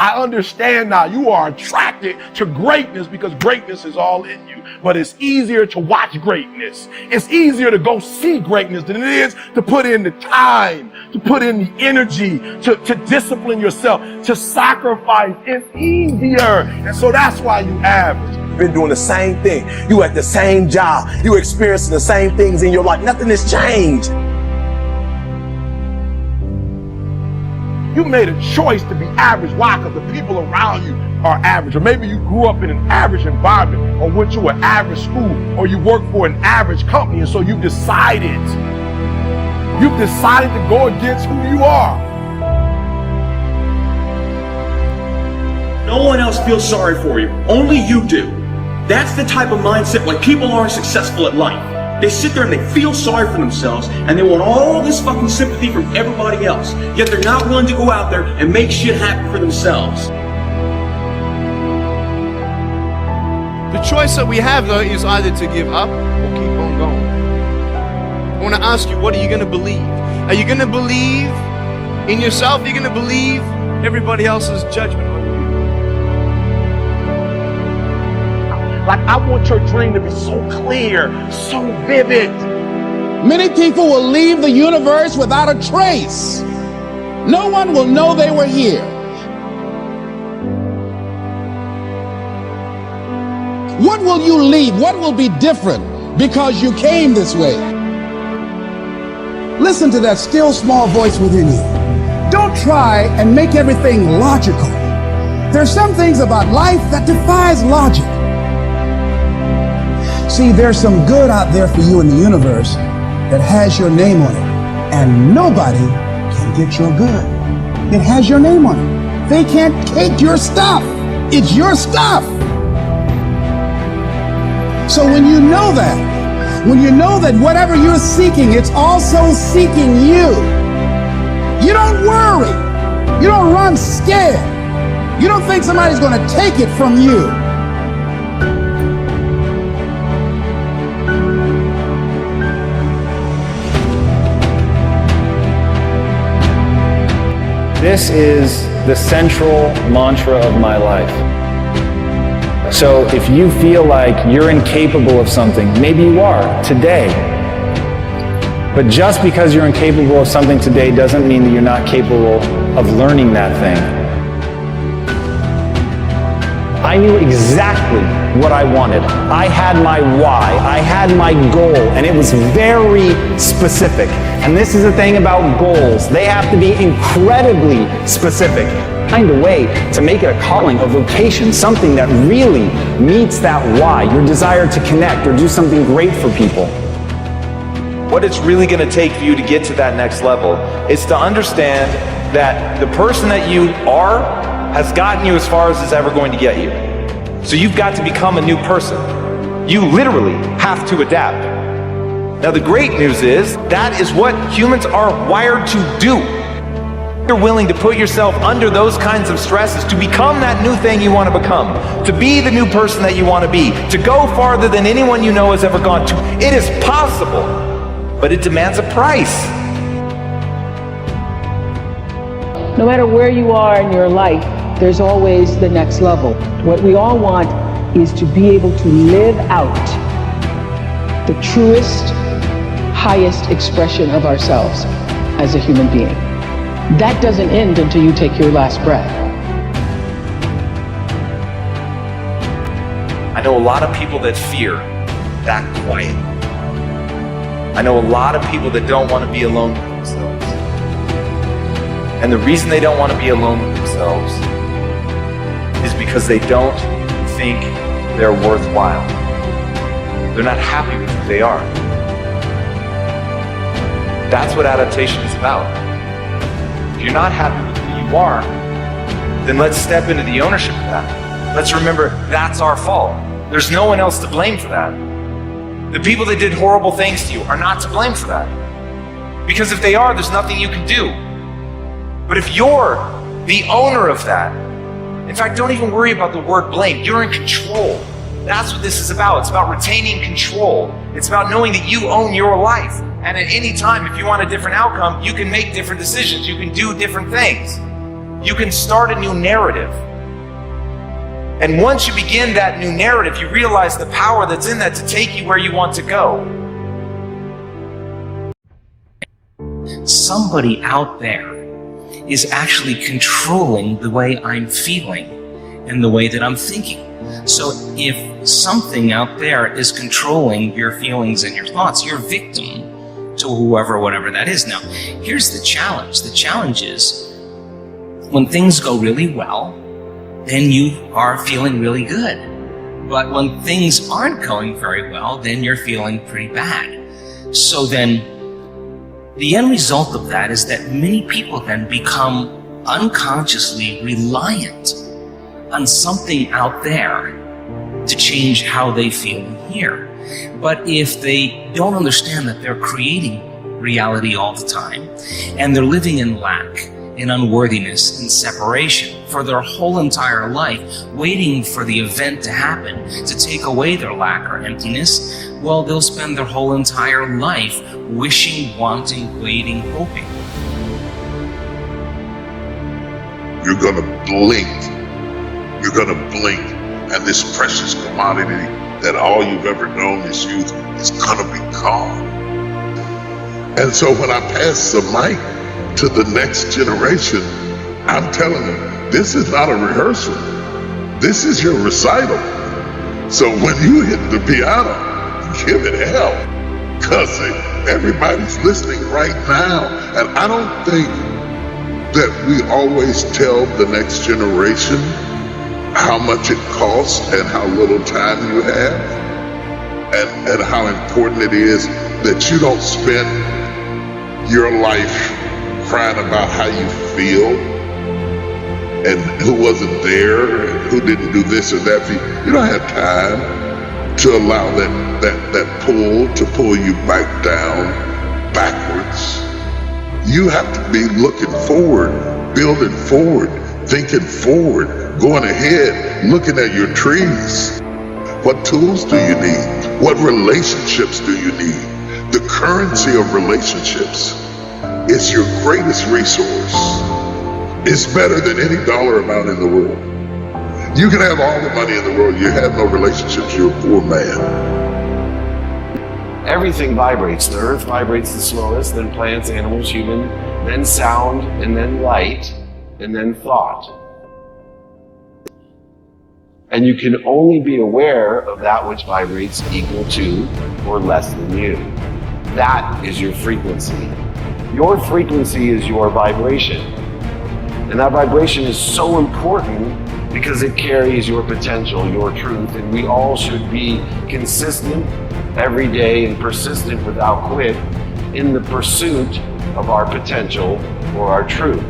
I understand now. You are attracted to greatness because greatness is all in you. But it's easier to watch greatness. It's easier to go see greatness than it is to put in the time, to put in the energy, to discipline yourself, to sacrifice. It's easier. And so that's why you average. You've been doing the same thing. You at the same job. You experiencing the same things in your life. Nothing has changed. You made a choice to be average. Why? Because the people around you are average. Or maybe you grew up in an average environment, or went to an average school, or you work for an average company, and so you've decided to go against who you are. No one else feels sorry for you. Only you do. That's the type of mindset why people aren't successful at life. They sit there and they feel sorry for themselves, and they want all this fucking sympathy from everybody else. Yet they're not willing to go out there and make shit happen for themselves. The choice that we have, though, is either to give up or keep on going. I want to ask you, what are you going to believe? Are you going to believe in yourself? Are you going to believe everybody else's judgment on you? Like, I want your dream to be so clear, so vivid. Many people will leave the universe without a trace. No one will know they were here. What will you leave? What will be different because you came this way? Listen to that still small voice within you. Don't try and make everything logical. There's some things about life that defies logic. See, there's some good out there for you in the universe that has your name on it, and nobody can get your good. It has your name on it. They can't take your stuff. It's your stuff. So when you know that whatever you're seeking, it's also seeking you. You don't worry. You don't run scared. You don't think somebody's going to take it from you. This is the central mantra of my life. So if you feel like you're incapable of something, maybe you are today. But just because you're incapable of something today doesn't mean that you're not capable of learning that thing. I knew exactly what I wanted. I had my why, I had my goal, and it was very specific. And this is the thing about goals. They have to be incredibly specific. Find a way to make it a calling, a vocation, something that really meets that why, your desire to connect or do something great for people. What it's really going to take for you to get to that next level is to understand that the person that you are has gotten you as far as it's ever going to get you. So you've got to become a new person. You literally have to adapt. Now the great news is that is what humans are wired to do. You're willing to put yourself under those kinds of stresses to become that new thing you want to become, to be the new person that you want to be, to go farther than anyone you know has ever gone to. It is possible, but it demands a price. No matter where you are in your life, there's always the next level. What we all want is to be able to live out the truest, highest expression of ourselves as a human being. That doesn't end until you take your last breath. I know a lot of people that fear that quiet. I know a lot of people that don't want to be alone with themselves. And the reason they don't want to be alone with themselves is because they don't think they're worthwhile. They're not happy with who they are. That's what adaptation is about. If you're not happy with who you are, then let's step into the ownership of that. Let's remember that's our fault. There's no one else to blame for that. The people that did horrible things to you are not to blame for that. Because if they are, there's nothing you can do. But if you're the owner of that, in fact, don't even worry about the word blame. You're in control. That's what this is about. It's about retaining control. It's about knowing that you own your life. And at any time, if you want a different outcome, you can make different decisions. You can do different things. you can start a new narrative. And once you begin that new narrative, you realize the power that's in that to take you where you want to go. Somebody out there is actually controlling the way I'm feeling and the way that I'm thinking. So if something out there is controlling your feelings and your thoughts, you're victim to whoever, whatever that is. Now, here's the challenge. The challenge is when things go really well, then you are feeling really good. But when things aren't going very well, then you're feeling pretty bad. So then the end result of that is that many people then become unconsciously reliant on something out there to change how they feel here. But if they don't understand that they're creating reality all the time, and they're living in lack, in unworthiness, in separation for their whole entire life, waiting for the event to happen to take away their lack or emptiness, well, they'll spend their whole entire life wishing, wanting, waiting, hoping. You're gonna blink. You're gonna blink, and this precious commodity that all you've ever known is youth is gonna be gone. And so when I pass the mic to the next generation, I'm telling them, this is not a rehearsal. This is your recital. So when you hit the piano, give it hell. Because everybody's listening right now. And I don't think that we always tell the next generation how much it costs and how little time you have, and how important it is that you don't spend your life crying about how you feel and who wasn't there and who didn't do this or that for you. You don't have time to allow that pull to pull you back down backwards. You have to be looking forward, building forward, thinking forward, going ahead, looking at your trees. What tools do you need? What relationships do you need? The currency of relationships is your greatest resource. It's better than any dollar amount in the world. You can have all the money in the world, you have no relationships, you're a poor man. Everything vibrates. The earth vibrates the slowest, then plants, animals, human, then sound, and then light, and then thought. And you can only be aware of that which vibrates equal to or less than you. That is your frequency. Your frequency is your vibration. And that vibration is so important because it carries your potential, your truth, and we all should be consistent every day and persistent without quit in the pursuit of our potential or our truth.